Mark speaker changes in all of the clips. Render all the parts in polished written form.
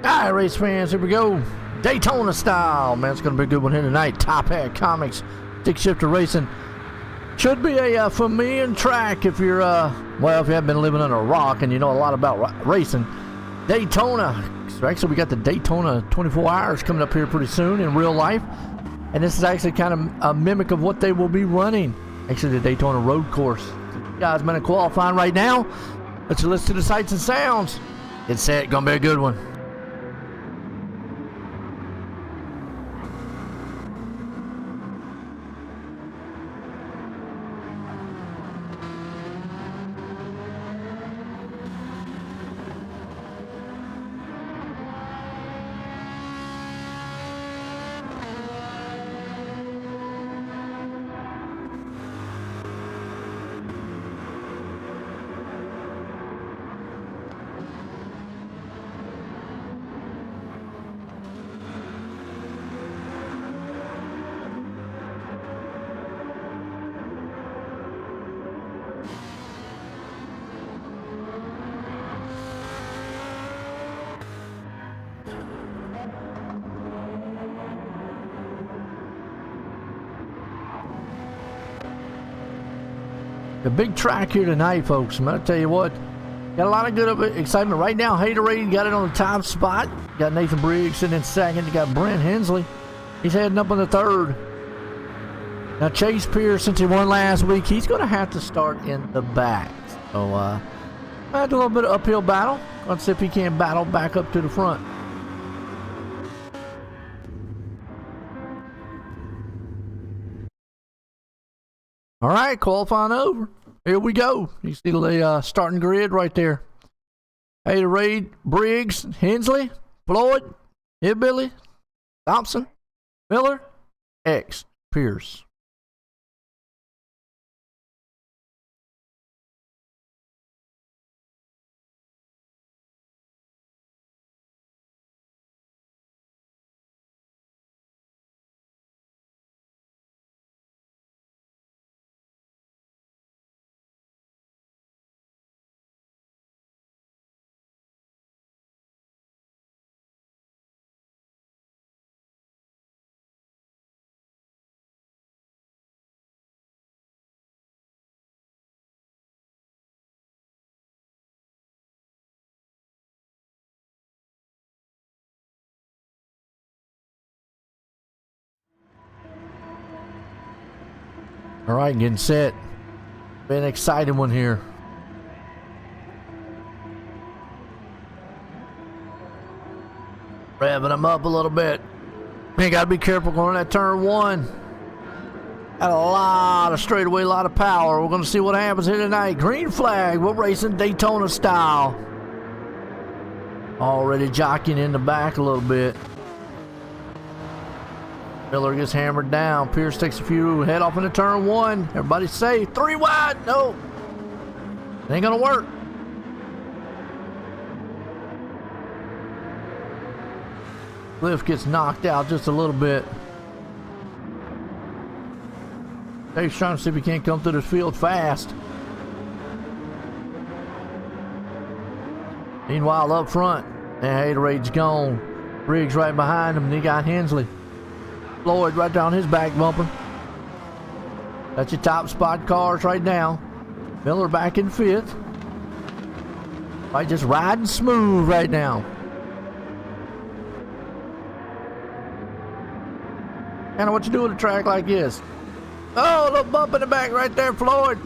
Speaker 1: Alright, race fans, here we go. Daytona style. Man, it's going to be a good one here tonight. Top Hat Comics, Stick Shifter Racing. Should be a familiar track if you're, well, if you haven't been living under a rock and you know a lot about racing. Daytona. So actually, we got the Daytona 24 hours coming up here pretty soon in real life. And this is actually kind of a mimic of what they will be running. Actually, the Daytona road course. You guys been qualifying right now. Let's listen to the sights and sounds. Get set. Going to be a good one. The big track here tonight, folks. I'm going to tell you what, got a lot of good excitement right now. Haterade got it on the top spot. Got Nathan Briggs sitting in second. You got Brent Hensley. He's heading up on the third. Now Chase Pierce, since he won last week, he's going to have to start in the back. So, I had a little bit of uphill battle. Let's see if he can battle back up to the front. All right, qualifying over. Here we go. You see the starting grid right there. Haterade, Briggs, Hensley, Floyd, Hillbilly, Thompson, Miller, X, Pierce. All right, getting set. Been an exciting one here. Revving them up a little bit. Man, gotta be careful going on that turn one. Got a lot of straightaway, a lot of power. We're gonna see what happens here tonight. Green flag. We're racing Daytona style. Already jockeying in the back a little bit. Miller gets hammered down. Pierce takes a few. Head off into turn one. Everybody's safe. 3 wide. No. It ain't gonna work. Cliff gets knocked out just a little bit. Dave's trying to see if he can't come through this field fast. Meanwhile, up front, and Haterade's gone. Briggs right behind him, and he got Hensley. Floyd right down his back bumper. That's your top spot cars right now. Miller back in fifth. Right, just riding smooth right now. Kind of what you do with a track like this. Oh, a little bump in the back right there, Floyd.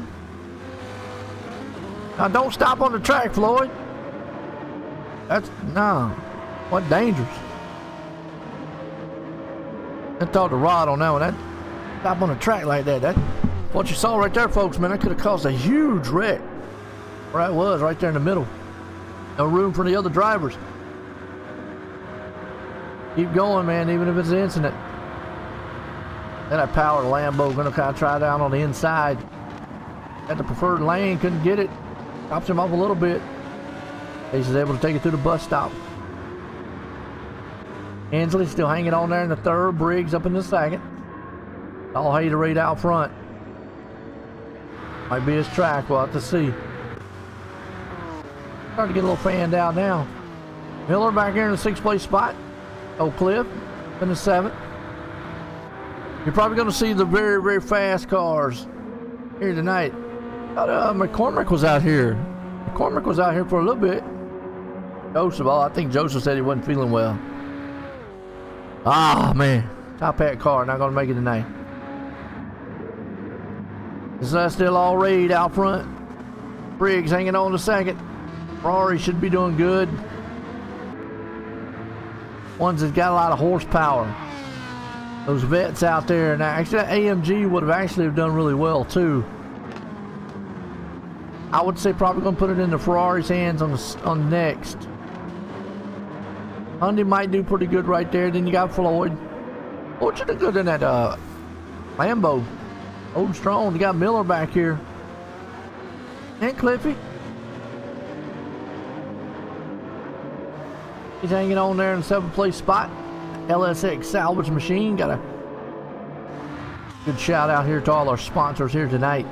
Speaker 1: Now don't stop on the track, Floyd. That's, no. What dangerous. I thought the rod on that one. That stop on the track like that. What you saw right there, folks, man, that could have caused a huge wreck. Where it was, right there in the middle. No room for the other drivers. Keep going, man, even if it's an incident. Then that powered Lambo gonna kind of try down on the inside. Had the preferred lane, couldn't get it. Stops him off a little bit. He's able to take it through the bus stop. Hensley still hanging on there in the third. Briggs up in the second. All haterade out front. Might be his track, we'll have to see. Starting to get a little fanned out now. Miller back here in the 6th place spot. Oak Cliff in the 7th. You're probably going to see the very, very fast cars here tonight. Thought McCormick was out here. McCormick was out here for a little bit. Joseph, I think Joseph said he wasn't feeling well. Ah, man. Top hat car, not going to make it tonight. Is still all raid out front. Briggs hanging on the second. Ferrari should be doing good. Ones that got a lot of horsepower. Those vets out there. Now, actually, that AMG would have actually done really well, too. I would say probably going to put it in the Ferrari's hands on next. Hyundai might do pretty good right there. Then you got Floyd. Floyd should do good in that Lambo. Old and strong. You got Miller back here. And Cliffy. He's hanging on there in the 7th place spot. LSX salvage machine. Got a good shout out here to all our sponsors here tonight.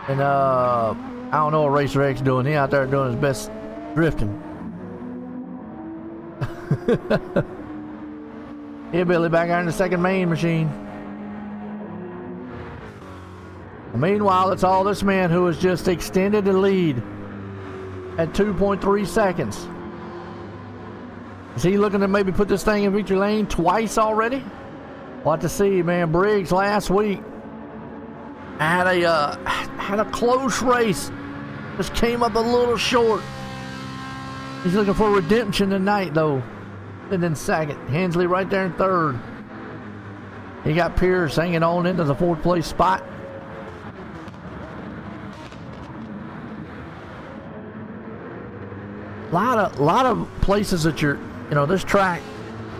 Speaker 1: And I don't know what Racer X doing. He out there doing his best drifting. Here, Billy, back there in the 2nd main machine. Meanwhile, it's all this man who has just extended the lead at 2.3 seconds. Is he looking to maybe put this thing in victory lane twice already? We'll have to see, man. Briggs last week had a close race. Just came up a little short. He's looking for redemption tonight, though. And then second. Hensley right there in 3rd. He got Pierce hanging on into the 4th place spot. A lot of places that this track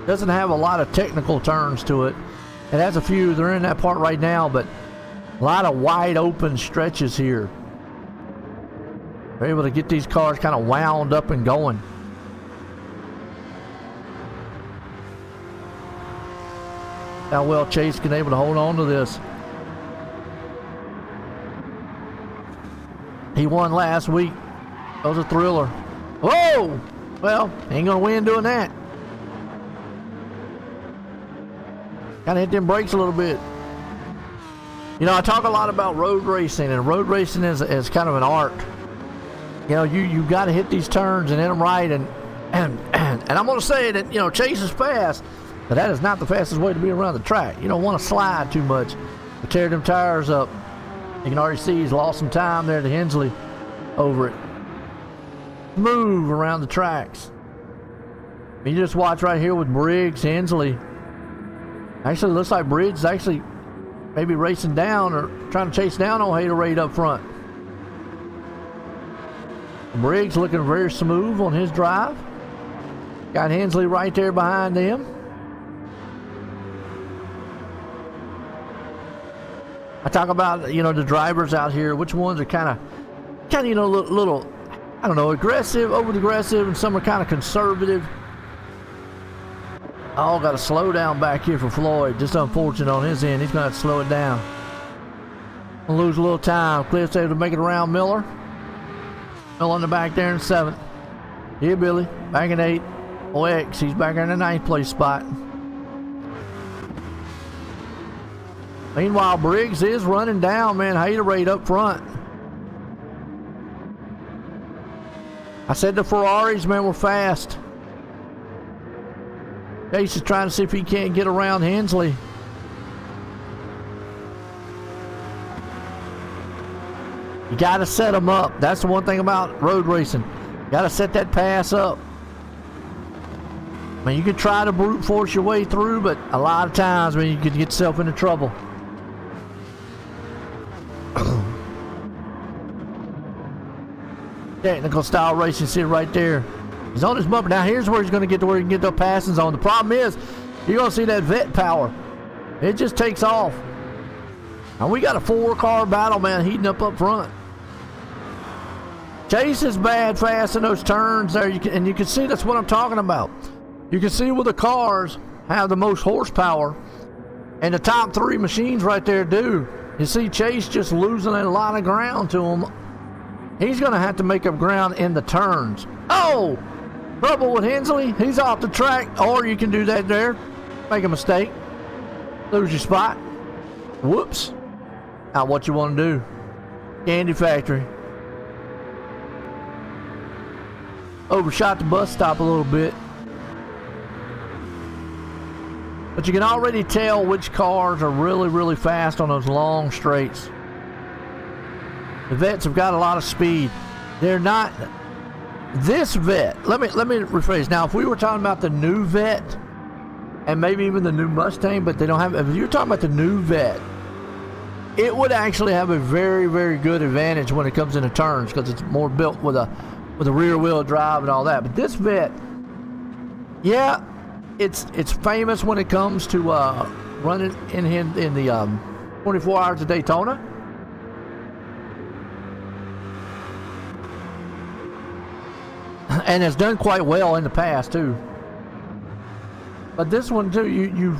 Speaker 1: doesn't have a lot of technical turns to it. It has a few. They're in that part right now, but a lot of wide open stretches here. They're able to get these cars kind of wound up and going. How well Chase can able to hold on to this. He won last week. That was a thriller. Whoa! Well, ain't gonna win doing that. Kind of hit them brakes a little bit. You know, I talk a lot about road racing, and road racing is kind of an art. You know, you got to hit these turns and hit them right, and I'm gonna say that, you know, Chase is fast, but that is not the fastest way to be around the track. You don't want to slide too much, to tear them tires up. You can already see he's lost some time there to Hensley over it. Move around the tracks. You just watch right here with Briggs, Hensley. Actually, looks like Briggs is actually maybe racing down or trying to chase down on Haterade up front. Briggs looking very smooth on his drive. Got Hensley right there behind him. I talk about, you know, the drivers out here, which ones are kind of, you know, little, I don't know, aggressive, over-aggressive, and some are kind of conservative. All got to slow down back here for Floyd. Just unfortunate on his end. He's going to have to slow it down. We'll lose a little time. Cliff's able to make it around Miller. Miller in the back there in 7th. Here, Billy. Back in 8th. OX, he's back there in the 9th place spot. Meanwhile, Briggs is running down, man. Haterade up front. I said the Ferraris, man, were fast. Chase is trying to see if he can't get around Hensley. You got to set them up. That's the one thing about road racing. You got to set that pass up. I mean, you can try to brute force your way through, but a lot of times, man, you can get yourself into trouble. Technical style racing, see it right there. He's on his bumper. Now here's where he's going to get to where he can get the passing zone. The problem is, you're going to see that vet power. It just takes off. And we got a 4-car battle, man, heating up front. Chase is bad fast in those turns there. You can see that's what I'm talking about. You can see where the cars have the most horsepower. And the top 3 machines right there do. You see Chase just losing a lot of ground to him. He's going to have to make up ground in the turns. Oh! Trouble with Hensley. He's off the track. Or you can do that there. Make a mistake. Lose your spot. Whoops. Now what you want to do. Candy Factory. Overshot the bus stop a little bit. But you can already tell which cars are really, really fast on those long straights. The vets have got a lot of speed. They're not... This vet... Let me rephrase. Now, if we were talking about the new vet, and maybe even the new Mustang, but they don't have... If you're talking about the new vet, it would actually have a very, very good advantage when it comes into turns, because it's more built with a rear wheel drive and all that. But this vet, yeah, it's famous when it comes to running in the 24 Hours of Daytona. And has done quite well in the past too. But this one too, you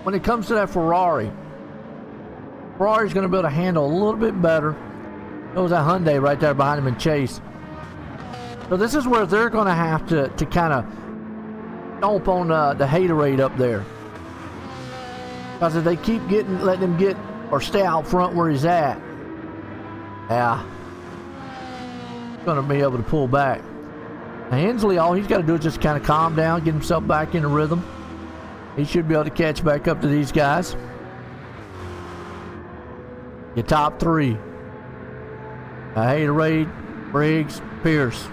Speaker 1: when it comes to that Ferrari's going to be able to handle a little bit better. There was that Hyundai right there behind him in Chase. So this is where they're going to have to kind of stomp on the haterade up there. Because if they keep letting him get or stay out front where he's at, yeah, he's going to be able to pull back. Now Hensley, all he's got to do is just kind of calm down, get himself back in the rhythm. He should be able to catch back up to these guys. Your top 3. Haterade, Briggs, Pierce.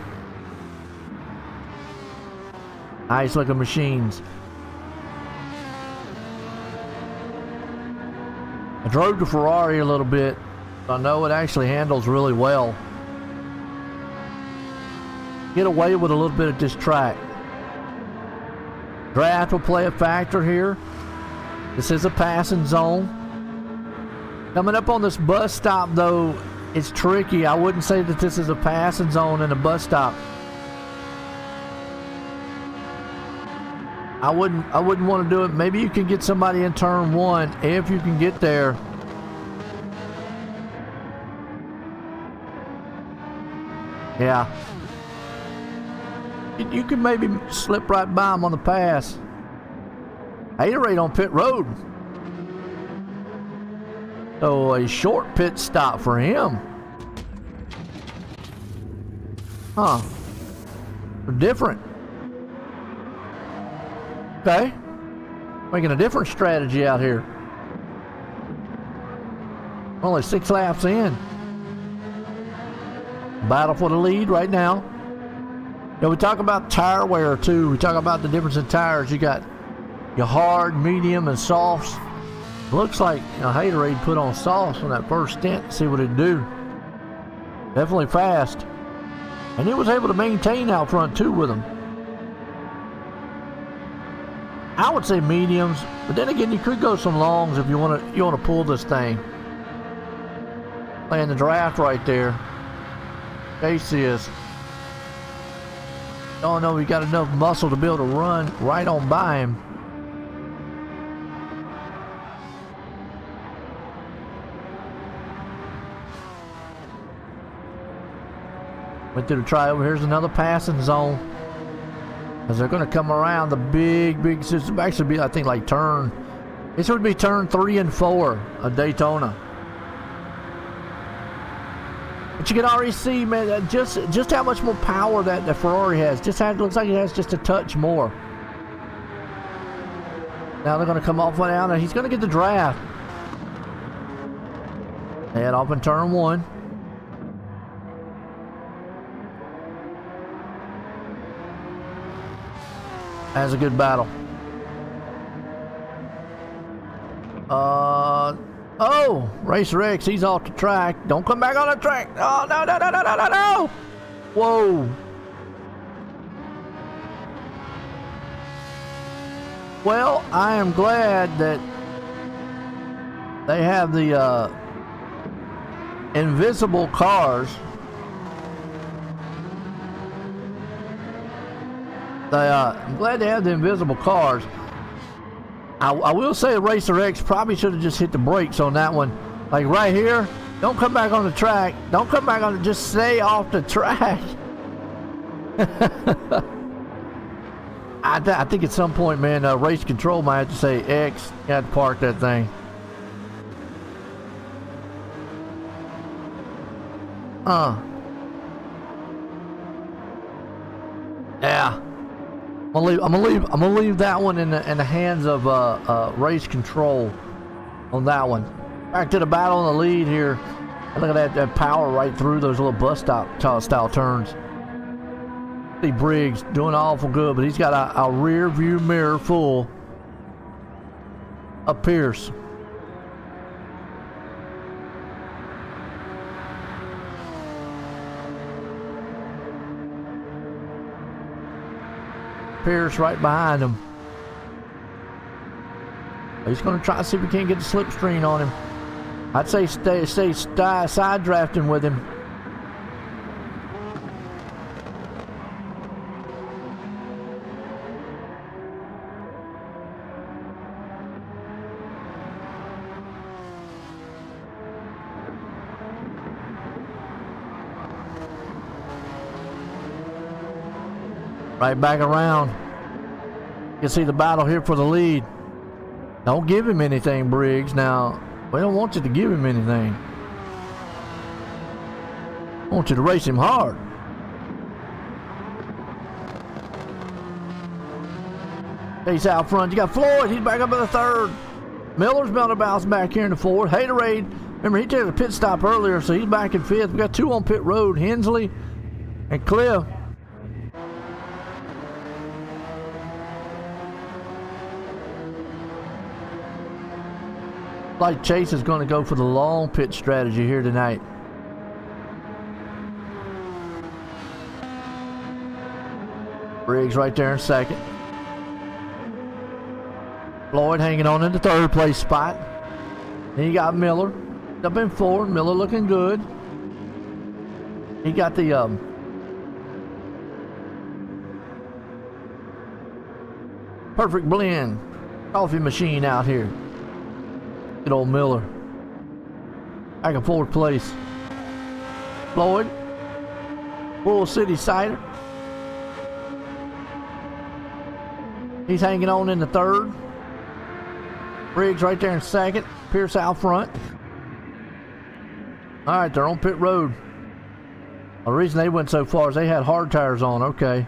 Speaker 1: Nice looking machines. I drove the Ferrari a little bit. I know it actually handles really well. Get away with a little bit of this track. Draft will play a factor here. This is a passing zone. Coming up on this bus stop though, it's tricky. I wouldn't say that this is a passing zone and a bus stop. I wouldn't want to do it. Maybe you can get somebody in turn 1 if you can get there. Yeah. You can maybe slip right by him on the pass. Haterade on pit road. So a short pit stop for him. Huh. Different. Okay. Making a different strategy out here. Only 6 laps in. Battle for the lead right now. You know, we talk about tire wear too. We talk about the difference in tires. You got your hard, medium, and softs. Looks like Haterade put on softs on that first stint. See what it do. Definitely fast. And he was able to maintain out front too with them. I would say mediums, but then again, you could go some longs if you want to pull this thing. Playing the draft right there. Chase is. Don't know if he got enough muscle to be able to run right on by him. Went through the try over. Here's another passing zone. As they're going to come around the big, this would actually be, I think, like this would be turn 3 and 4 of Daytona. But you can already see, man, just how much more power that the Ferrari has. Looks like it has just a touch more. Now they're going to come off one out, and he's going to get the draft. Head off in turn 1. That's a good battle. Oh, Racer X, he's off the track. Don't come back on the track. Oh, no. Whoa. Well, I am glad that they have the invisible cars. I'm glad they have the invisible cars. I will say Racer X probably should have just hit the brakes on that one. Like right here, don't come back on the track. Don't come back on it. Just stay off the track. I think at some point, man, race control might have to say X. You have to park that thing. Yeah. I'm gonna leave that one in the hands of race control on that one. Back to the battle on the lead here. Look at that power right through those little bus style turns. See Briggs doing awful good, but he's got a rear view mirror full of Pierce. Pierce right behind him. He's going to try to see if he can't get the slipstream on him. I'd say stay side drafting with him. Right back around. You can see the battle here for the lead. Don't give him anything, Briggs. Now, we don't want you to give him anything. I want you to race him hard. He's out front. You got Floyd. He's back up in the third. Miller's about to bounce back here in the fourth. Haterade. Remember, he took a pit stop earlier, so he's back in fifth. We got two on pit road. Hensley and Cliff. Like Chase is going to go for the long pit strategy here tonight. Briggs right there in second. Floyd hanging on in the third place spot. Then you got Miller up in fourth. Miller looking good. He got the perfect blend coffee machine out here. Good old Miller. Back in fourth place. Floyd. Bull City Cider. He's hanging on in the third. Briggs right there in second. Pierce out front. Alright, they're on pit road. The reason they went so far is they had hard tires on. Okay.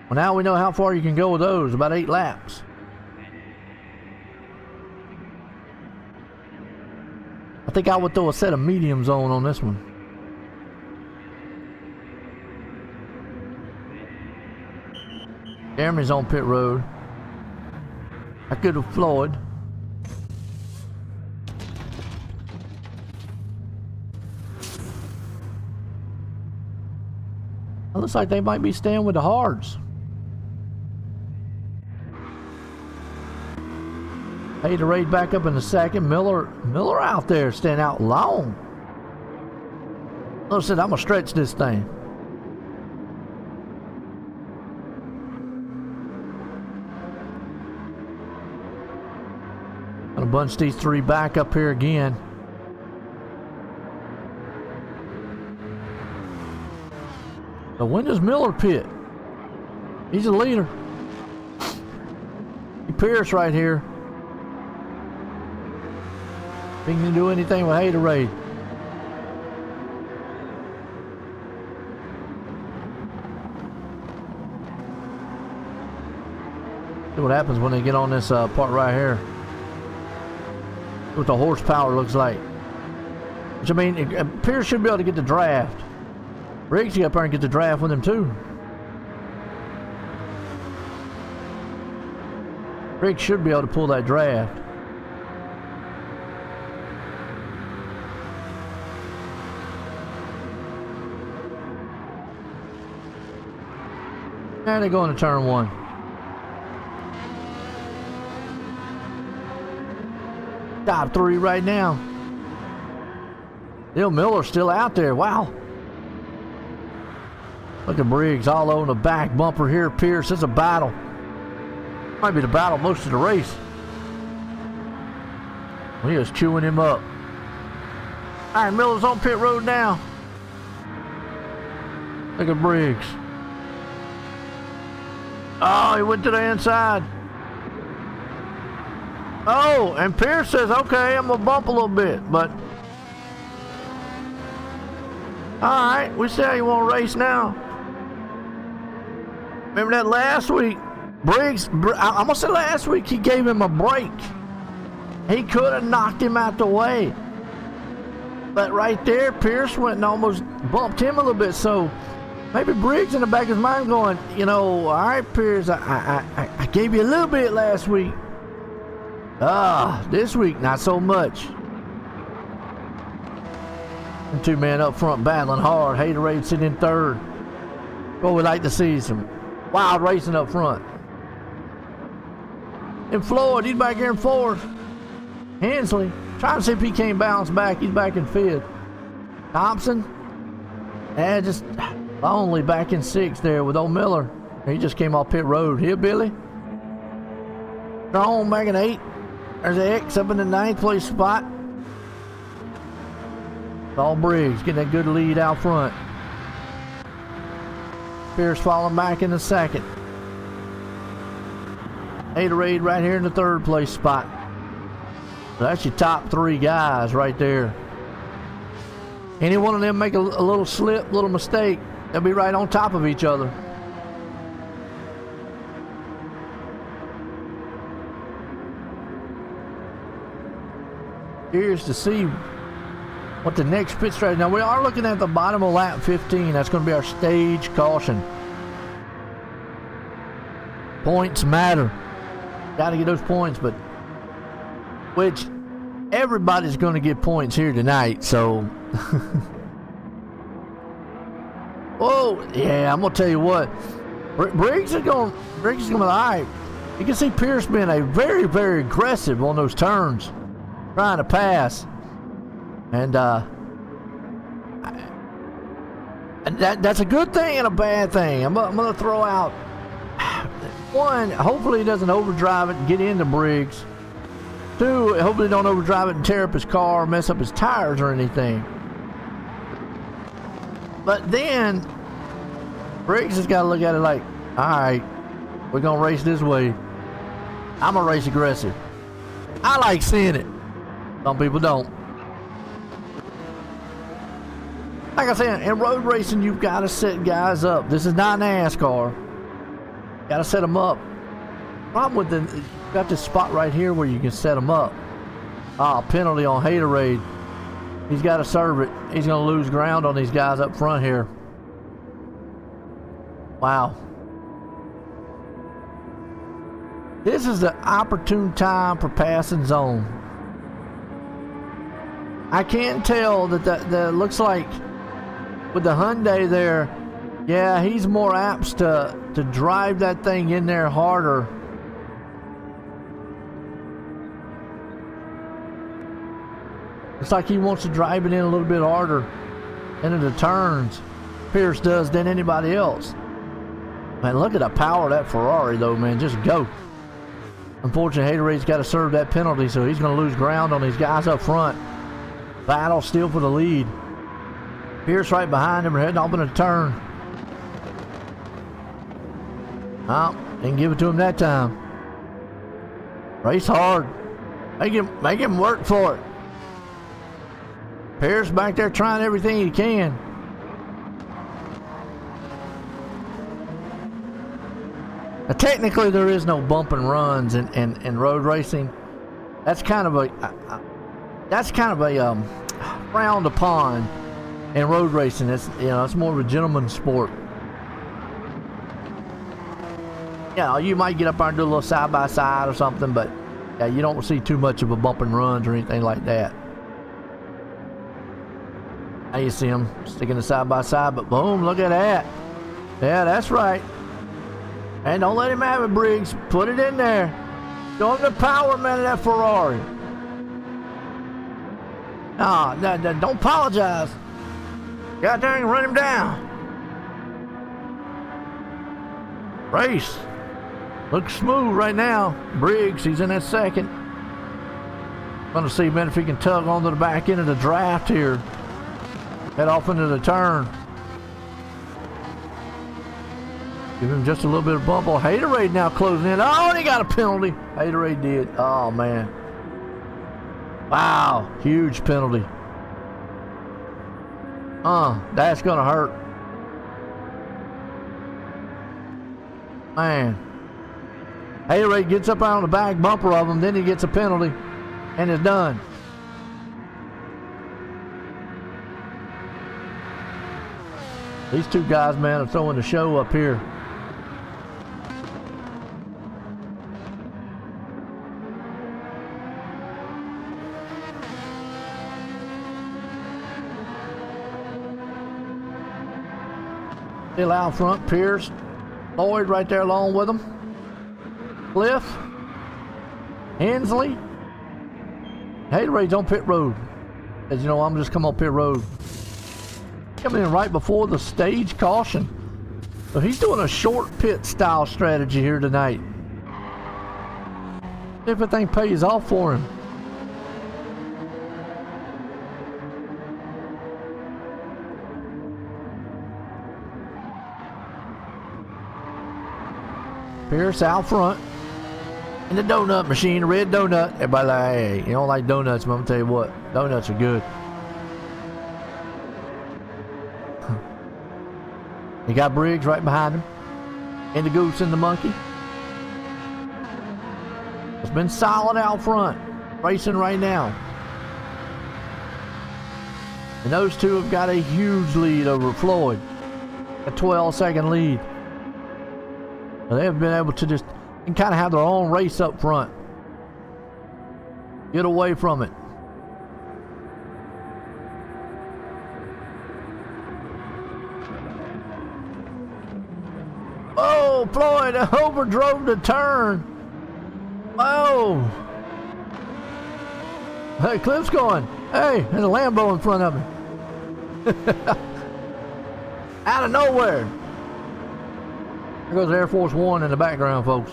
Speaker 1: Well, now we know how far you can go with those. About 8 laps. I think I would throw a set of mediums on this one. Jeremy's on pit road. I could have Floyd. It looks like they might be staying with the hards. Haterade back up in the second. Miller out there staying out long. Miller said, I'm gonna stretch this thing. Gonna bunch these three back up here again. So when does Miller pit? He's a leader. Pierce right here. He can do anything with Haterade. See what happens when they get on this part right here. See what the horsepower looks like. Which I mean, Pierce should be able to get the draft. Briggs get up there and get the draft with him too. Briggs should be able to pull that draft. And they're going to turn one. Top three right now. Neil Miller's still out there. Wow. Look at Briggs all over the back bumper here. Pierce, it's a battle. Might be the battle most of the race. He was chewing him up. All right, Miller's on pit road now. Look at Briggs. Oh, he went to the inside. Oh, and Pierce says, okay, I'm going to bump a little bit, but all right, we see how you want to race now. Remember that last week, Briggs, I'm going to say last week, he gave him a break. He could have knocked him out the way. But right there, Pierce went and almost bumped him a little bit. So maybe Briggs in the back of his mind going, you know, all right, Pierce, I gave you a little bit last week. This week, not so much. And two men up front battling hard. Haterade sitting in third. What we like to see some wild racing up front. And Floyd, he's back here in fourth. Hensley, trying to see if he can't bounce back. He's back in fifth. Thompson, just lonely back in sixth there with old Miller. He just came off pit road. Here, Billy. Strong back in eighth. There's X up in the ninth place spot. All Briggs getting that good lead out front. Pierce falling back in the second. Haterade right here in the third place spot. So that's your top three guys right there. Any one of them make a little slip, little mistake, they'll be right on top of each other. Curious to see what the next pit strategy. Now we are looking at the bottom of lap 15. That's going to be our stage caution. Points matter. Got to get those points, but which everybody's going to get points here tonight. So, oh yeah, I'm going to tell you what. Briggs is going to be all right. You can see Pierce being a very, very aggressive on those turns, trying to pass. And that's a good thing and a bad thing. I'm going to throw out one, hopefully he doesn't overdrive it and get into Briggs. Two, hopefully don't overdrive it and tear up his car or mess up his tires or anything. But then Briggs has got to look at it like, all right, we're going to race this way. I'm going to race aggressive. I like seeing it. Some people don't. Like I said, in road racing, you've got to set guys up. This is not NASCAR. Got to set them up. Problem with you got this spot right here where you can set them up. Penalty on Haterade. He's got to serve it. He's going to lose ground on these guys up front here. Wow. This is the opportune time for passing zone. I can't tell that looks like with the Hyundai there, yeah, he's more apt to drive that thing in there harder. It's like he wants to drive it in a little bit harder into the turns, Pierce does, than anybody else. Man, look at the power of that Ferrari though, man. Just go. Unfortunately, Haterade's got to serve that penalty, so he's going to lose ground on these guys up front. Battle still for the lead. Pierce right behind him. We're heading off in a turn. Oh, didn't give it to him that time. Race hard. Make him work for it. Pierce back there trying everything he can. Now, technically, there is no bump and runs in road racing. That's kind of a frowned upon in road racing. It's it's more of a gentleman's sport. You might get up there and do a little side by side or something, but yeah, you don't see too much of a bump and runs or anything like that. Now you see them sticking the side by side, but boom, look at that. Yeah, that's right. And don't let him have it, Briggs. Put it in there. Show him the power, man, of that Ferrari. Nah, don't apologize. Get out there and run him down. Race. Looks smooth right now. Briggs, he's in that second. Gonna see, man, if he can tug onto the back end of the draft here. Head off into the turn. Give him just a little bit of bump. Oh, Haterade now closing in. Oh, and he got a penalty. Haterade did. Oh, man. Wow. Huge penalty. That's going to hurt. Man. Haterade gets up on the back bumper of him. Then he gets a penalty. And it's done. These two guys, man, are throwing the show up here. Still out front, Pierce. Lloyd right there along with them. Cliff. Hensley. Haterade's on pit road. As you know, I'm just come on pit road. Coming in right before the stage caution. So he's doing a short pit style strategy here tonight. Everything pays off for him. Pierce out front. And the donut machine, the red donut. Everybody like, hey, you don't like donuts, but I'm gonna tell you what, donuts are good. You got Briggs right behind him. And the goose and the monkey. It's been solid out front. Racing right now. And those two have got a huge lead over Floyd. A 12-second lead. They have been able to just kind of have their own race up front. Get away from it. Oh, Floyd overdrove the turn. Oh. Hey, Cliff's going. Hey, there's a Lambo in front of me. Out of nowhere. There goes Air Force One in the background, folks.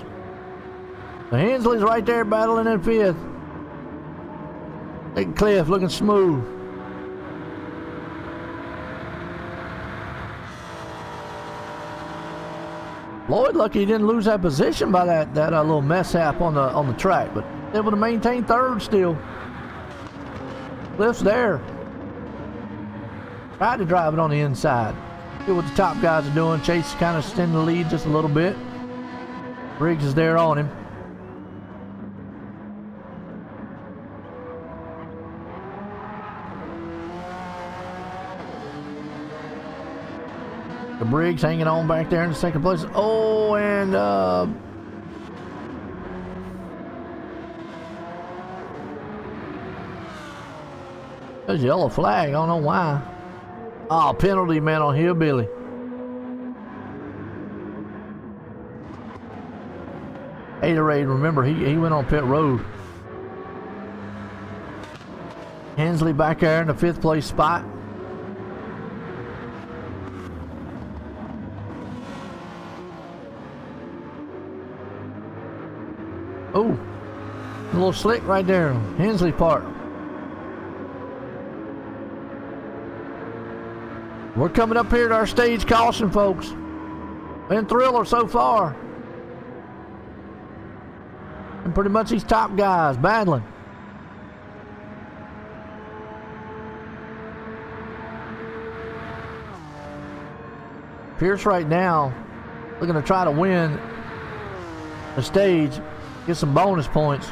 Speaker 1: The Hensley's right there battling in fifth. Big Cliff looking smooth. Lloyd lucky he didn't lose that position by that little mishap on the track, but able to maintain third still. Cliff's there. Tried to drive it on the inside. See what the top guys are doing. Chase kind of extending the lead just a little bit. Briggs is there on him. The Briggs hanging on back there in the second place. Oh, and there's a yellow flag. I don't know why. Oh, penalty, man, on Hillbilly. Haterade, remember, he went on pit road. Hensley back there in the fifth place spot. Oh, a little slick right there. Hensley part. We're coming up here to our stage caution, folks. Been thriller so far. And pretty much these top guys battling. Pierce right now looking to try to win the stage, get some bonus points.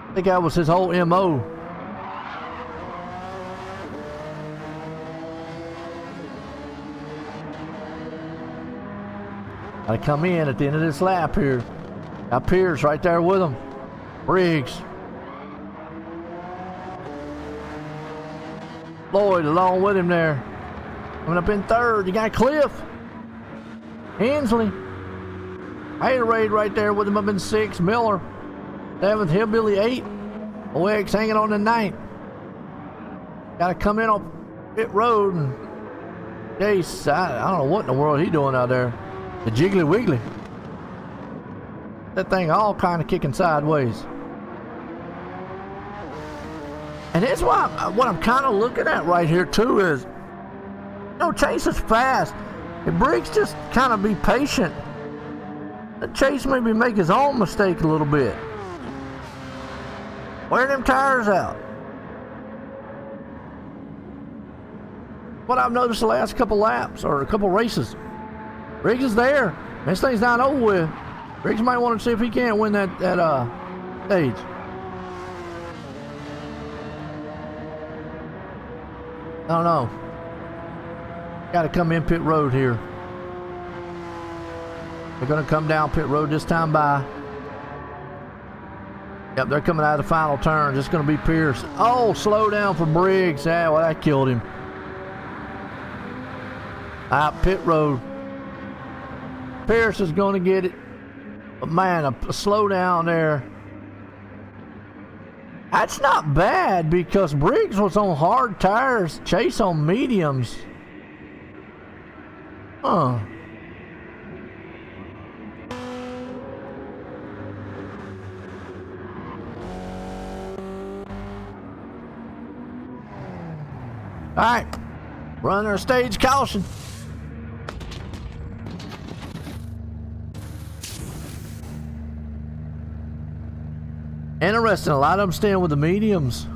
Speaker 1: I think that was his whole MO. Got to come in at the end of this lap here. Got Pierce right there with him. Briggs. Lloyd along with him there. Coming up in third, you got Cliff Hensley. Haterade right there with him up in sixth. Miller, seventh. Hillbilly, 8. OX hanging on the 9th. Got to come in on pit road and Chase. I don't know what in the world he doing out there. The Jiggly Wiggly. That thing all kind of kicking sideways. And that's why what I'm kind of looking at right here too is, you know, Chase is fast. If Briggs just kind of be patient, Chase maybe make his own mistake a little bit. Wear them tires out. What I've noticed the last couple laps or a couple races, Briggs is there. This thing's not over with. Briggs might want to see if he can't win that stage. I don't know. Got to come in pit road here. They're going to come down pit road this time by. Yep, they're coming out of the final turn. It's going to be Pierce. Oh, slow down for Briggs. Yeah, well, that killed him. Out pit road. Pierce is going to get it. But man, a slow down there. That's not bad because Briggs was on hard tires, Chase on mediums. Huh. Alright. Run our stage caution. Interesting, a lot of them staying with the mediums.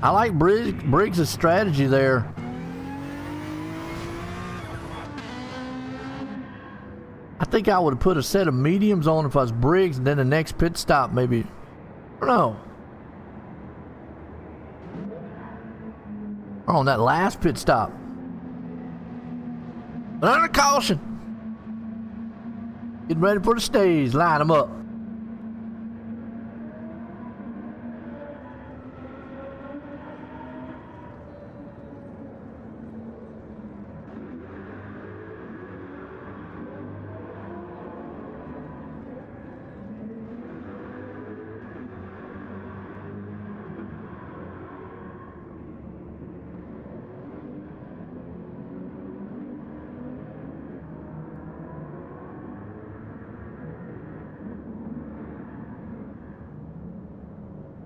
Speaker 1: I like Briggs' strategy there. I think I would have put a set of mediums on if I was Briggs, and then the next pit stop maybe. I don't know. Or on that last pit stop. But under caution. Getting ready for the stage. Line them up.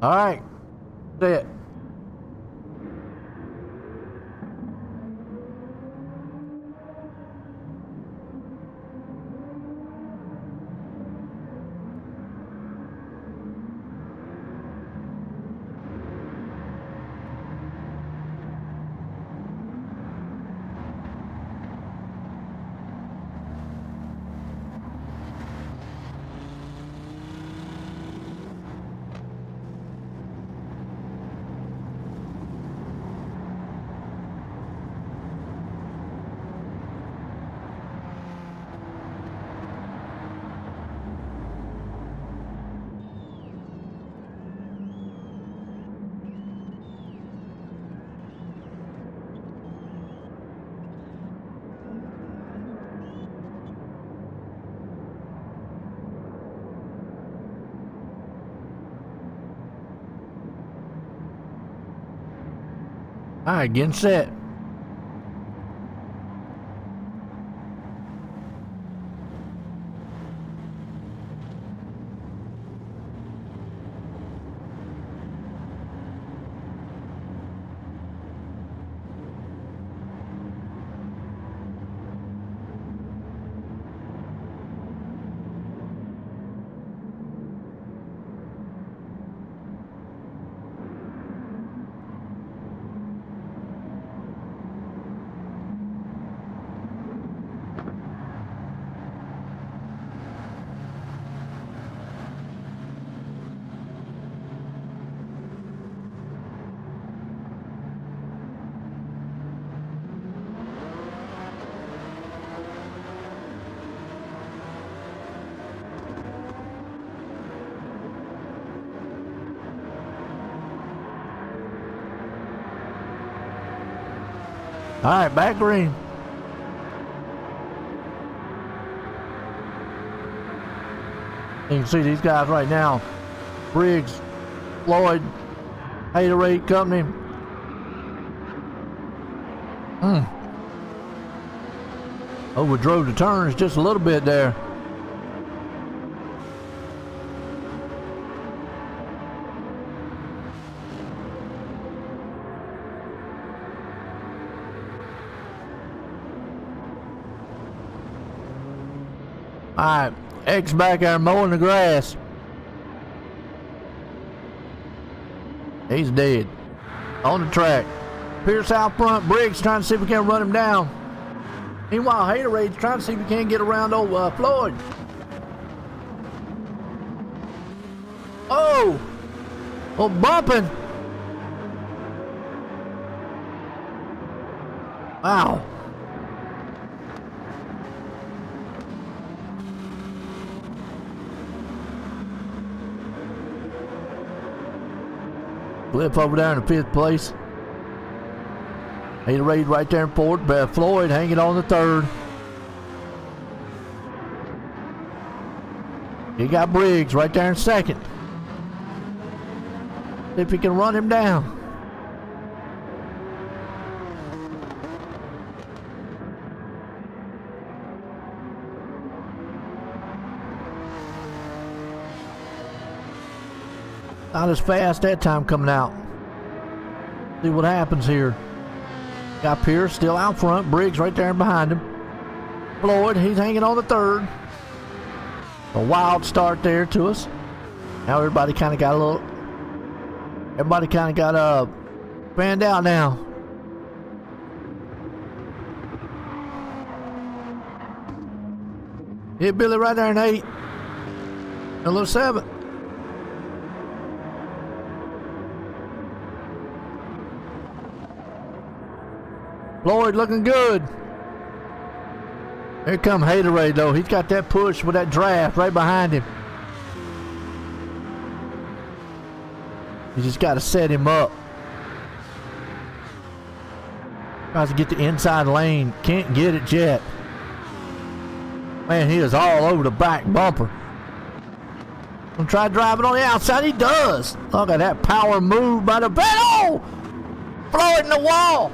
Speaker 1: All right, that's it. All right, getting set. All right, back green. You can see these guys right now. Briggs, Floyd, Haterade Company. Overdrove the turns just a little bit there. Alright, X back there mowing the grass. He's dead. On the track. Pierce out front. Briggs trying to see if we can run him down. Meanwhile, Haterade's trying to see if we can get around old Floyd. Oh! Oh, bumping. Wow. Flip over there in the 5th place. Haterade right there in 4th, but Floyd hanging on the 3rd. He got Briggs right there in 2nd. See if he can run him down. Not as fast that time coming out. See what happens here. Got Pierce still out front. Briggs right there behind him. Floyd, he's hanging on the 3rd. A wild start there to us. Now everybody kind of got a little... Everybody kind of got fanned out now. Hit Billy right there in 8. A little 7. Floyd looking good. Here come Haterade though. He's got that push with that draft right behind him. You just got to set him up. Tries to get the inside lane. Can't get it yet. Man, he is all over the back bumper. Gonna try driving on the outside. He does. Look at that power move by the battle. Floyd in the wall.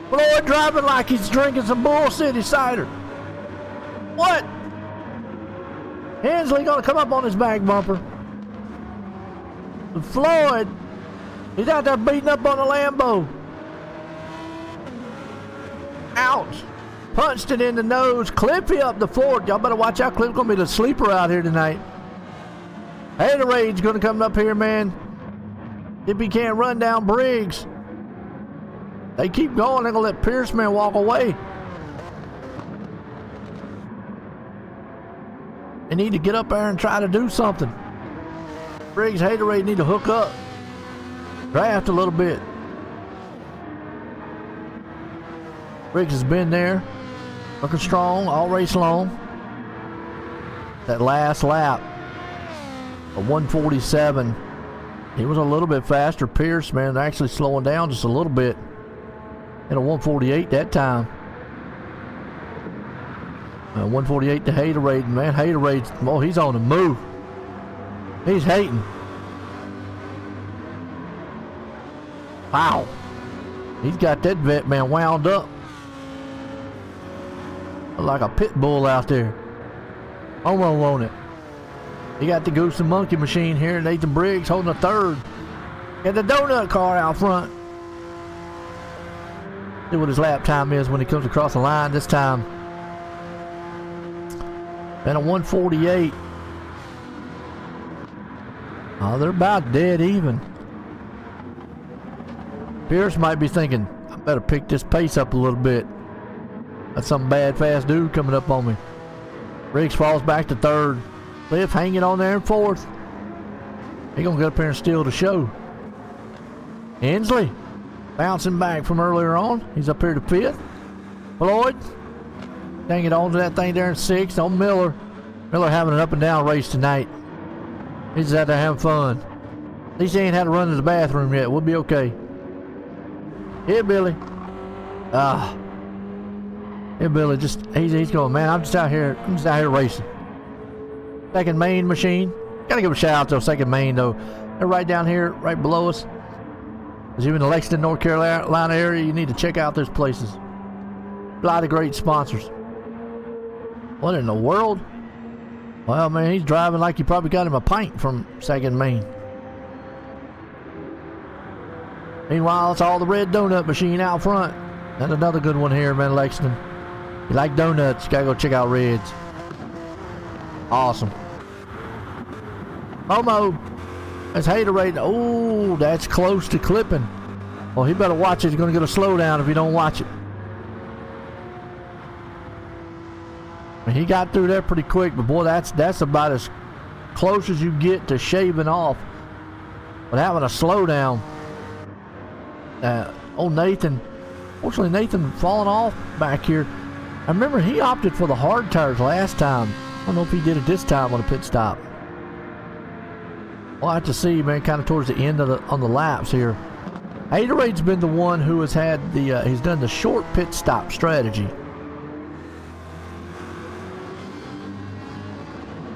Speaker 1: Floyd driving like he's drinking some Bull City cider. What? Hensley gonna come up on his back bumper. But Floyd, he's out there beating up on the Lambo. Ouch. Punched it in the nose. Cliffy up the 4th. Y'all better watch out. Cliff's gonna be the sleeper out here tonight. Haterade's gonna come up here, man. If he can't run down Briggs. They keep going. They're going to let Pierce, man, walk away. They need to get up there and try to do something. Briggs, Haterade need to hook up. Draft a little bit. Briggs has been there. Looking strong all race long. That last lap. A 147. He was a little bit faster. Pierce, man, actually slowing down just a little bit. And a 148 that time. 148 to Haterade. Man, Haterade's, oh, he's on the move. He's hating. Wow. He's got that vet man wound up. Like a pit bull out there. Homo on it. He got the Goose and Monkey machine here. Nathan Briggs holding a 3rd. Got the donut car out front. See what his lap time is when he comes across the line this time. And a 148. Oh, they're about dead even. Pierce might be thinking, I better pick this pace up a little bit. That's some bad fast dude coming up on me. Briggs falls back to 3rd. Cliff hanging on there in 4th. He gonna get up here and steal the show. Hensley bouncing back from earlier on. He's up here to 5th. Floyd hanging on to that thing there in 6th. On Miller. Miller having an up and down race tonight. He's just out there having fun. At least he ain't had to run to the bathroom yet. We'll be okay. Here, Billy. Here, Billy. He's going, man. I'm just out here racing. Second Main machine. Gotta give a shout out to Second Main though. They're right down here, right below us. If you're in the Lexington, North Carolina area, you need to check out those places. A lot of great sponsors. What in the world? Well, man, he's driving like you probably got him a pint from Second Main. Meanwhile, it's all the red donut machine out front. That's another good one here, man, Lexington. You like donuts, you gotta go check out Reds. Awesome. Homo. That's Haterade. Oh, that's close to clipping. Well, he better watch it. He's going to get a slowdown if he don't watch it. And he got through there pretty quick, but boy, that's about as close as you get to shaving off. But having a slowdown. Nathan. Fortunately, Nathan falling off back here. I remember he opted for the hard tires last time. I don't know if he did it this time on a pit stop. We'll have to see, man, kind of towards the end of on the laps here. Haterade's been the one who has had he's done the short pit stop strategy.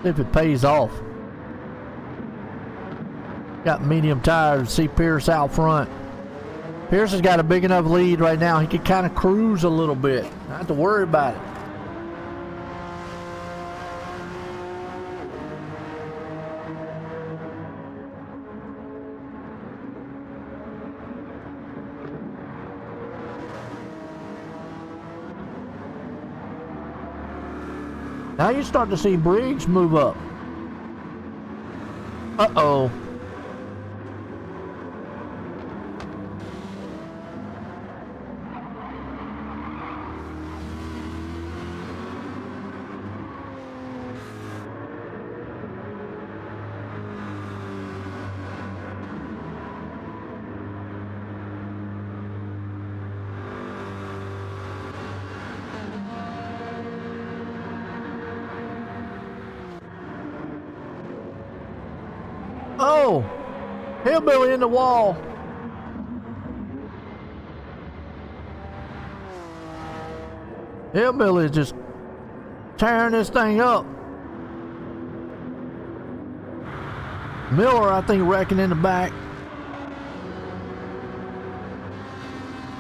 Speaker 1: See if it pays off. Got medium tires. See Pierce out front. Pierce has got a big enough lead right now. He can kind of cruise a little bit. Not have to worry about it. Now you start to see Briggs move up. Uh-oh. Oh, hillbilly in the wall. Hillbilly is just tearing this thing up. Miller, I think, wrecking in the back.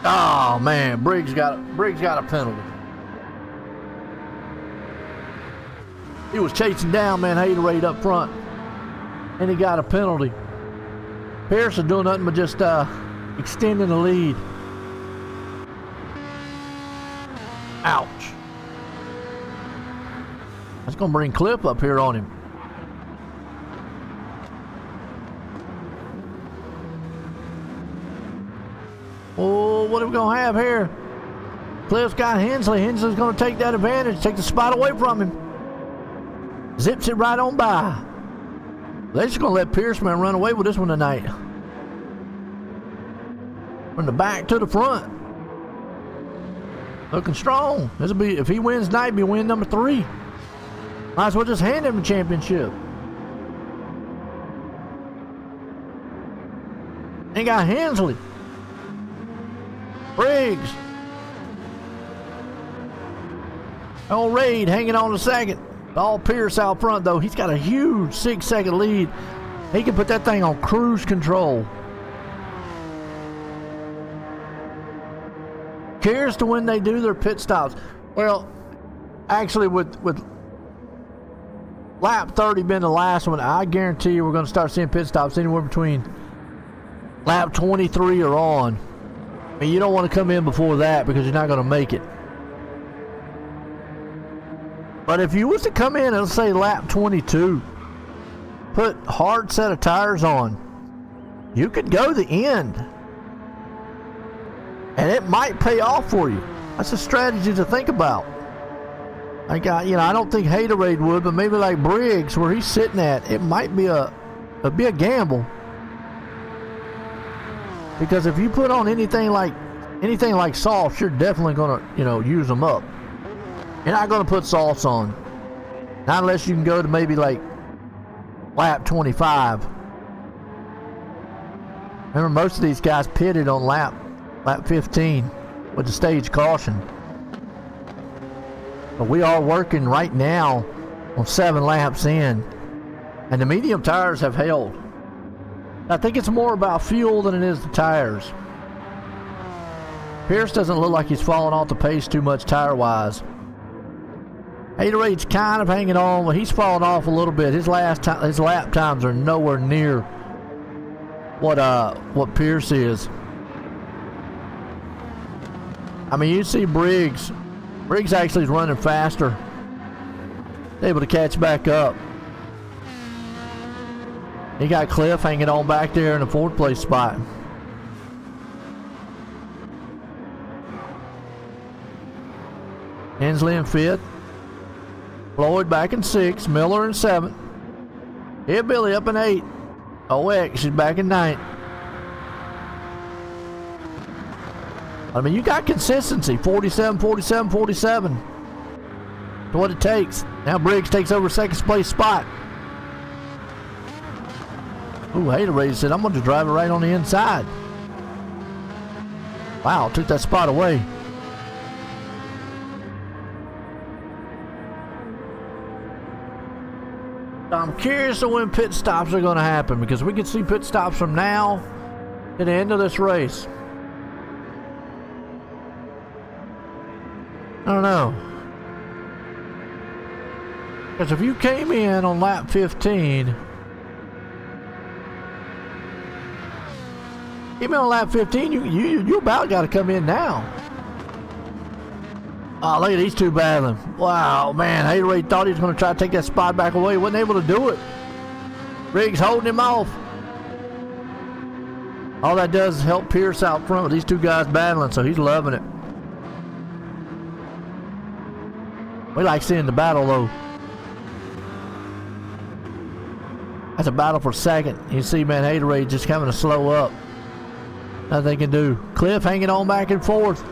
Speaker 1: Oh man, Briggs got a penalty. He was chasing down, man, Haterade up front. And he got a penalty. Pierce is doing nothing but just extending the lead. Ouch. That's going to bring Clip up here on him. Oh, what are we going to have here? Cliff's got Hensley. Hensley's going to take that advantage, take the spot away from him. Zips it right on by. They're just going to let Pierce, man, run away with this one tonight. From the back to the front. Looking strong. This will be, if he wins tonight, be win number 3. Might as well just hand him the championship. Ain't got Hensley. Briggs. Old Raid hanging on to second. All Pierce out front, though. He's got a huge 6-second lead. He can put that thing on cruise control. Curious to when they do their pit stops. Well, actually, with lap 30 being the last one, I guarantee you we're going to start seeing pit stops anywhere between lap 23 or on. I mean, you don't want to come in before that because you're not going to make it. But if you was to come in, let's say lap 22, put hard set of tires on, you could go the end. And it might pay off for you. That's a strategy to think about. Like, I don't think Haterade would, but maybe like Briggs, where he's sitting at, it might be a gamble. Because if you put on anything like sauce, you're definitely gonna, use them up. You're not going to put sauce on. Not unless you can go to maybe like lap 25. Remember, most of these guys pitted on lap Lap 15 with the stage caution. But we are working right now on 7 laps in, and the medium tires have held. I think it's more about fuel than it is the tires. Pierce doesn't look like he's falling off the pace too much tire-wise. Hateroid's kind of hanging on, but he's falling off a little bit. His lap times are nowhere near what Pierce is. I mean, you see Briggs. Briggs actually is running faster. Able to catch back up. He got Cliff hanging on back there in the 4th place spot. Hensley in 5th. Floyd back in 6th. Miller in 7th. Hillbilly up in 8th. OX is back in 9th. I mean, you got consistency. 47, 47, 47. That's what it takes. Now Briggs takes over 2nd place spot. Ooh, Haterade said, I'm going to drive it right on the inside. Wow, took that spot away. I'm curious of when pit stops are going to happen, because we can see pit stops from now to the end of this race. I don't know. Because if you came in on lap 15, even on lap 15, you about got to come in now. Oh, look at these two battling. Wow, man. Haterade thought he was going to try to take that spot back away. He wasn't able to do it. Briggs holding him off. All that does is help Pierce out front with these two guys battling, so he's loving it. We like seeing the battle, though. That's a battle for 2nd. You see, man, Haterade just coming to slow up. Nothing they can do. Cliff hanging on back and forth.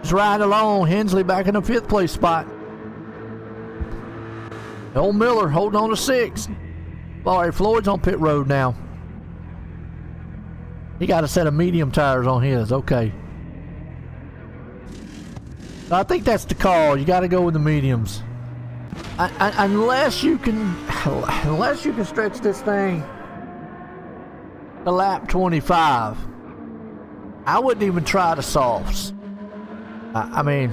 Speaker 1: Just riding along. Hensley back in the 5th place spot. Old Miller holding on to 6th. All right, Floyd's on pit road now. He got a set of medium tires on his. Okay. I think that's the call. You got to go with the mediums. Unless you can stretch this thing to lap 25. I wouldn't even try the softs. I mean,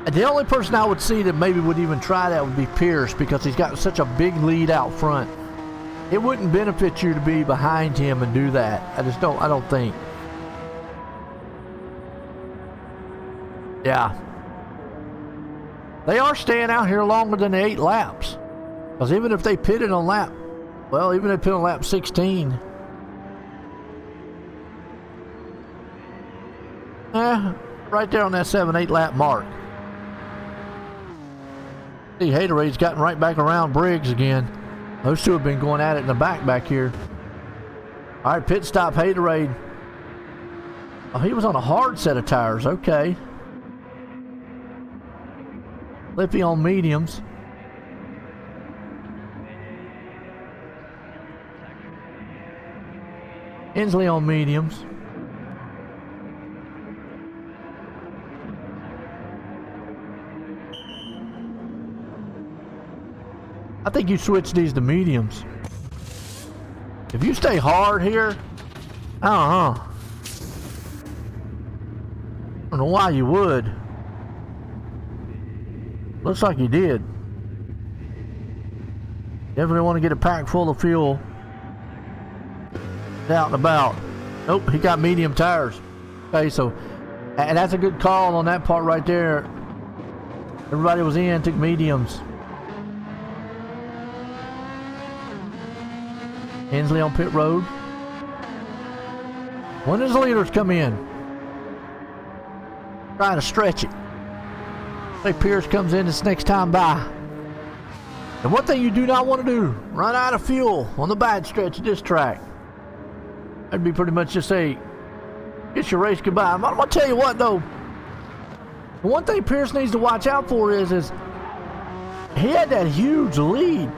Speaker 1: the only person I would see that maybe would even try that would be Pierce, because he's got such a big lead out front. It wouldn't benefit you to be behind him and do that. I don't think. Yeah. They are staying out here longer than the 8 laps. Because even if they pitted on lap, well, even if they pit on lap 16, right there on that 7-8 lap mark. See, Haterade's gotten right back around Briggs again. Those two have been going at it in the back here. All right, pit stop Haterade. Oh, he was on a hard set of tires. Okay. Lippy on mediums. Hensley on mediums. I think you switch these to mediums. If you stay hard here, I don't know why you would. Looks like you did. Definitely want to get a pack full of fuel. Out and about. Nope, he got medium tires. Okay, so, and that's a good call on that part right there. Everybody was in, took mediums. Hensley on pit road. When does the leaders come in? Trying to stretch it. Say Pierce comes in this next time by. And one thing you do not want to do, run out of fuel on the bad stretch of this track. That'd be pretty much just say, get your race goodbye. I'm gonna tell you what though. The one thing Pierce needs to watch out for is he had that huge lead,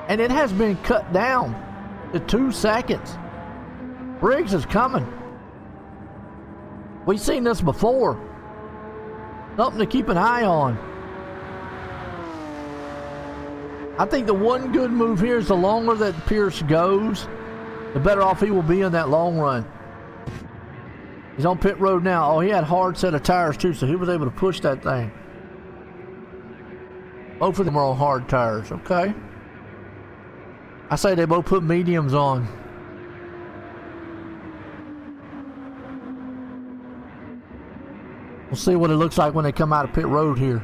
Speaker 1: and it has been cut down to 2 seconds. Briggs is coming. We've seen this before. Something to keep an eye on. I think the one good move here is the longer that Pierce goes, the better off he will be in that long run. He's on pit road now. Oh, he had a hard set of tires too, so he was able to push that thing. Both of them are on hard tires, okay? I say they both put mediums on. We'll see what it looks like when they come out of pit road here.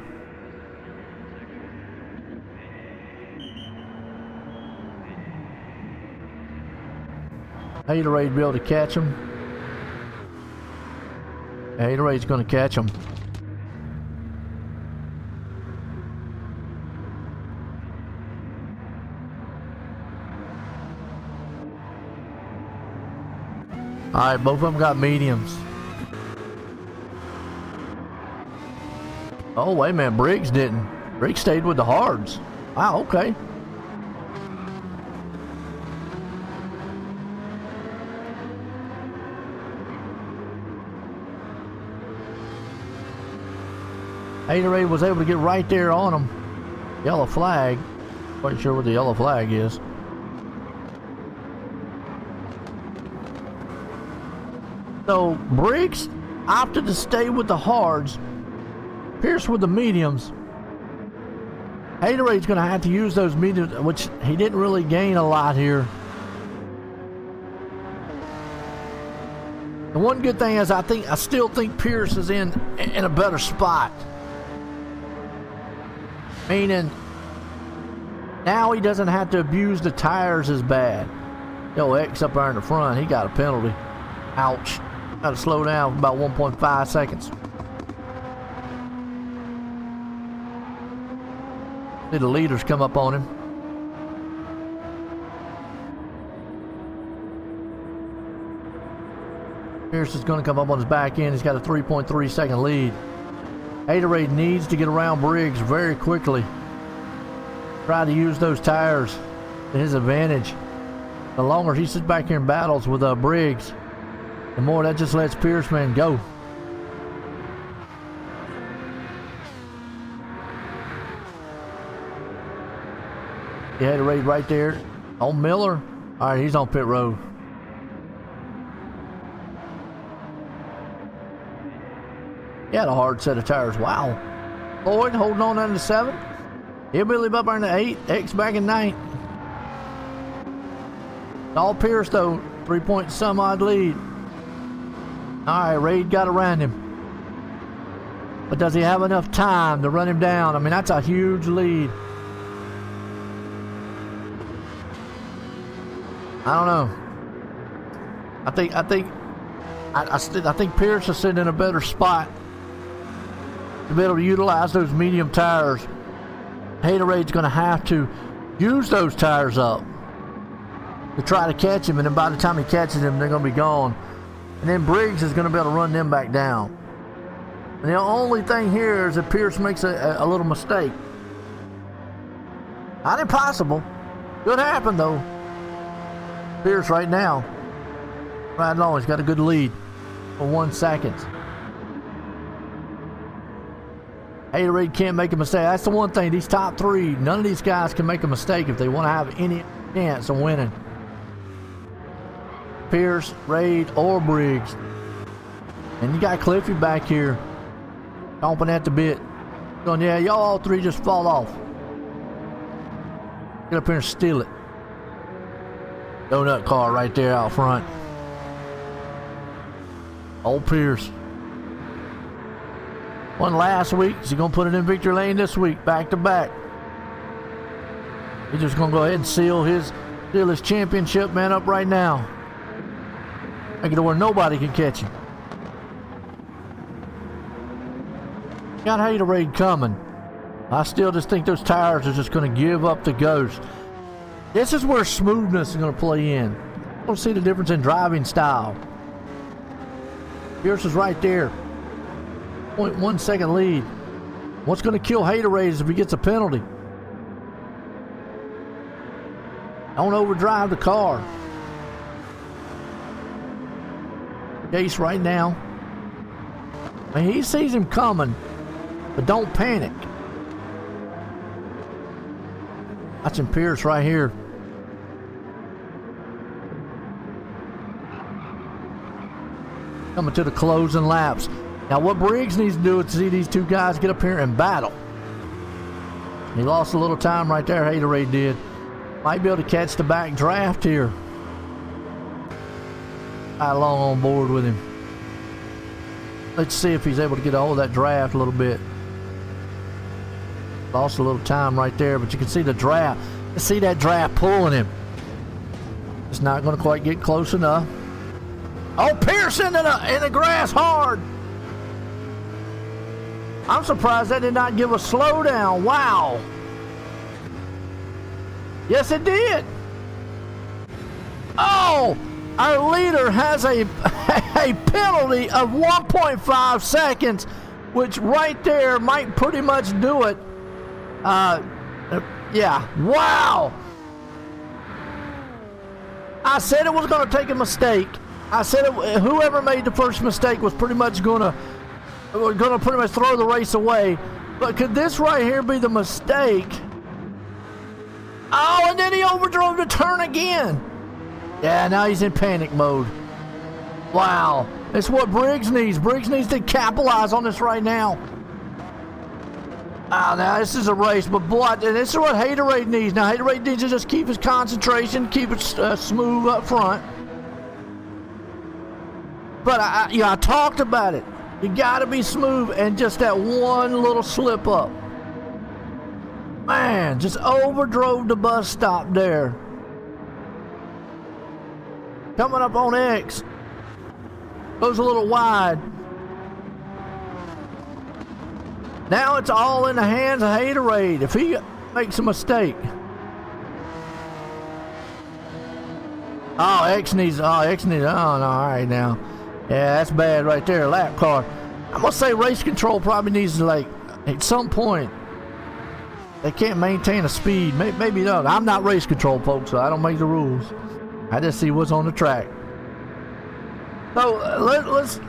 Speaker 1: Haterade to be able to catch him. Haterade's going to catch him. Alright, both of them got mediums. Oh, wait a minute. Briggs didn't. Briggs stayed with the hards. Wow, okay. Haterade was able to get right there on him. Yellow flag. Quite sure what the yellow flag is. So Briggs opted to stay with the hards. Pierce with the mediums. Haterade's going to have to use those mediums, which he didn't really gain a lot here. The one good thing is I still think Pierce is in a better spot. Meaning, now he doesn't have to abuse the tires as bad. Yo, X up there in the front, he got a penalty. Ouch. Got to slow down for about 1.5 seconds. See the leaders come up on him. Pierce is going to come up on his back end. He's got a 3.3 second lead. Haterade needs to get around Briggs very quickly. Try to use those tires to his advantage. The longer he sits back here and battles with Briggs, the more that just lets Pierce, man, go. He had a raid right there on Miller. All right, he's on pit road. He had a hard set of tires. Wow. Lloyd holding on under 7. Hillbilly up there in the 8. X back in 9. All Pierce though. 3-point some odd lead. All right, Raid got around him. But does he have enough time to run him down? I mean, that's a huge lead. I don't know. I think Pierce is sitting in a better spot to be able to utilize those medium tires. Haterade's going to have to use those tires up to try to catch him, and then by the time he catches him, they're going to be gone. And then Briggs is going to be able to run them back down. And the only thing here is that Pierce makes a little mistake. Not impossible. Could happen though. Pierce right now, riding on, he's got a good lead for 1 second. Haterade can't make a mistake. That's the one thing. These top three, none of these guys can make a mistake if they want to have any chance of winning. Pierce, Raid, or Briggs. And you got Cliffy back here, chomping at the bit. Going, yeah, y'all all three just fall off. Get up here and steal it. Donut car right there out front. Old Pierce. Won last week. Is he going to put it in victory lane this week? Back to back. He's just going to go ahead and seal his championship, man, up right now. Make it to where nobody can catch him. Got Haterade coming. I still just think those tires are just going to give up the ghost. This is where smoothness is going to play in. I don't see the difference in driving style. Pierce is right there. 0.1 second lead. What's going to kill Haterade is if he gets a penalty. Don't overdrive the car. chase right now. I mean, he sees him coming, but don't panic. Watching Pierce right here. Coming to the closing laps. Now what Briggs needs to do is see these two guys get up here and battle. He lost a little time right there, Haterade did. Might be able to catch the back draft here. Right along on board with him. Let's see if he's able to get a hold of that draft a little bit. Lost a little time right there, but you can see the draft. You see that draft pulling him. It's not going to quite get close enough. Oh, Pierce in the grass hard. I'm surprised that did not give a slowdown. Wow. Yes, it did. Oh, our leader has a penalty of 1.5 seconds, which right there might pretty much do it. Yeah. Wow. I said it was going to take a mistake. I said whoever made the first mistake was pretty much going to pretty much throw the race away. But could this right here be the mistake? Oh, and then he overdrove the turn again. Yeah, now he's in panic mode. Wow. It's what Briggs needs. Briggs needs to capitalize on this right now. Now this is a race, but boy, and this is what Haterade needs. Now Haterade needs to just keep his concentration, keep it smooth up front. But I talked about it. You gotta be smooth, and just that one little slip up. Man, just overdrove the bus stop there. Coming up on X. Goes a little wide. Now it's all in the hands of Haterade. If he makes a mistake. Oh, no, all right now. Yeah, that's bad right there, lap car. I'm gonna say race control probably needs to, like, at some point, they can't maintain a speed. Maybe not. I'm not race control, folks, so I don't make the rules. I just see what's on the track. So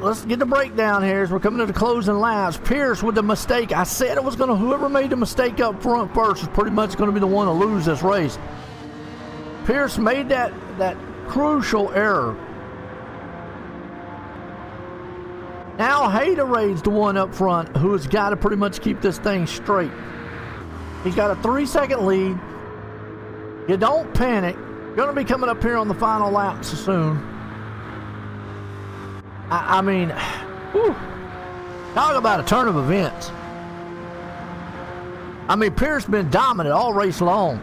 Speaker 1: let's get the breakdown here as we're coming to the closing laps. Pierce with the mistake. I said it was gonna, whoever made the mistake up front first is pretty much gonna be the one to lose this race. Pierce made that crucial error. Now Haterade's the one up front who has got to pretty much keep this thing straight. He's got a 3-second lead. You don't panic. You're going to be coming up here on the final lap soon. I mean, whew, talk about a turn of events. I mean, Pierce been dominant all race long.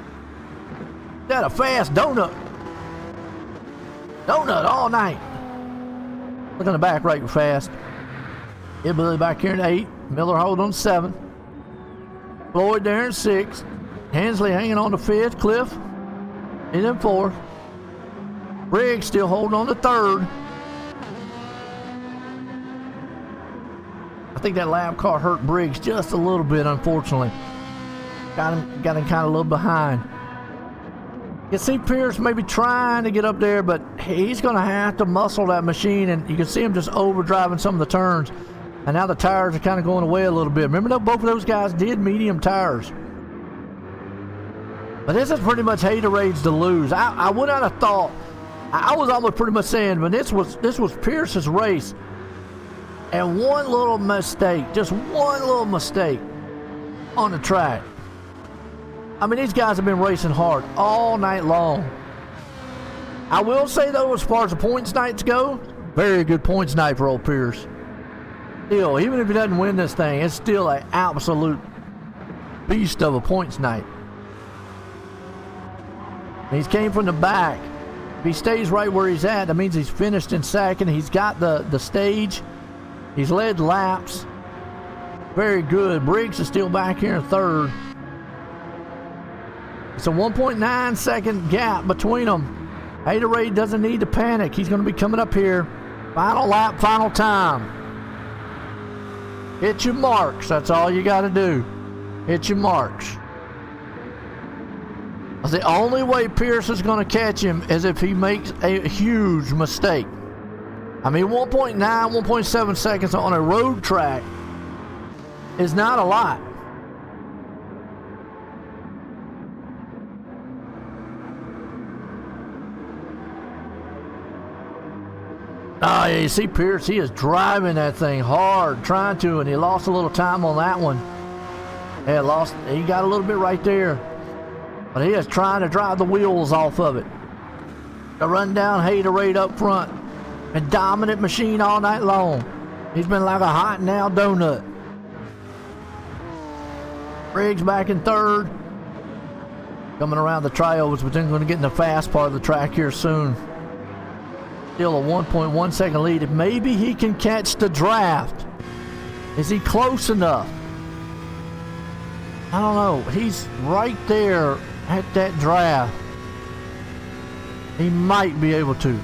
Speaker 1: Got a fast donut all night. Look on the back right fast. Hillbilly back here in 8. Miller hold on 7. Floyd there in 6. Hensley hanging on to 5th. Cliff in 4th. Briggs still holding on to 3rd. I think that lap car hurt Briggs just a little bit, unfortunately. Got him kind of a little behind. You can see Pierce maybe trying to get up there, but he's going to have to muscle that machine, and you can see him just overdriving some of the turns. And now the tires are kind of going away a little bit. Remember, both of those guys did medium tires. But this is pretty much Haterade's to lose. I would not have thought. I was almost pretty much saying, when this was Pierce's race, and one little mistake, just one little mistake on the track. I mean, these guys have been racing hard all night long. I will say, though, as far as the points nights go, very good points night for old Pierce. Still, even if he doesn't win this thing, it's still an absolute beast of a points night. He's came from the back. If he stays right where he's at, that means he's finished in 2nd. He's got the stage. He's led laps. Very good. Briggs is still back here in 3rd. It's a 1.9 second gap between them. Haterade doesn't need to panic. He's going to be coming up here. Final lap, final time. Hit your marks. That's all you got to do. Hit your marks. The only way Pierce is going to catch him is if he makes a huge mistake. I mean, 1.9, 1.7 seconds on a road track is not a lot. Oh, yeah, you see Pierce, he is driving that thing hard, trying to, and he lost a little time on that one. Yeah, he got a little bit right there. But he is trying to drive the wheels off of it. The rundown haterade up front. A dominant machine all night long. He's been like a hot and now donut. Briggs back in third. Coming around the triovers, but then going to get in the fast part of the track here soon. Still a 1.1 second lead. Maybe he can catch the draft. Is he close enough? I don't know. He's right there at that draft. He might be able to.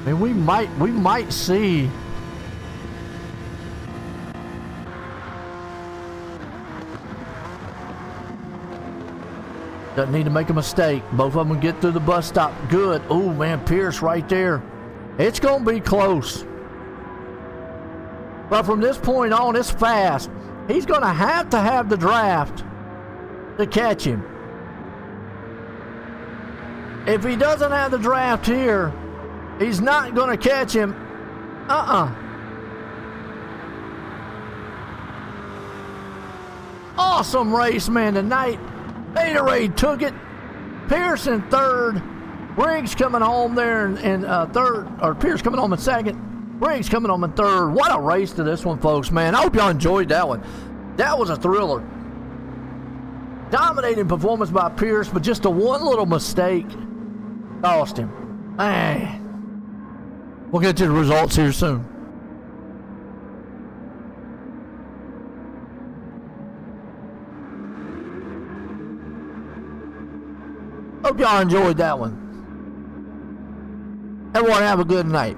Speaker 1: I mean, we might see. Doesn't need to make a mistake. Both of them get through the bus stop. Good. Oh, man, Pierce right there. It's going to be close. But from this point on, it's fast. He's going to have the draft to catch him. If he doesn't have the draft here, he's not going to catch him. Awesome race, man, tonight. Haterade took it. Pierce in third. Briggs coming home there in third. Or Pierce coming home in second. Briggs coming home in third. What a race to this one, folks, man. I hope y'all enjoyed that one. That was a thriller. Dominating performance by Pierce, but just a one little mistake cost him. Man. We'll get to the results here soon. Hope y'all enjoyed that one. Everyone have a good night.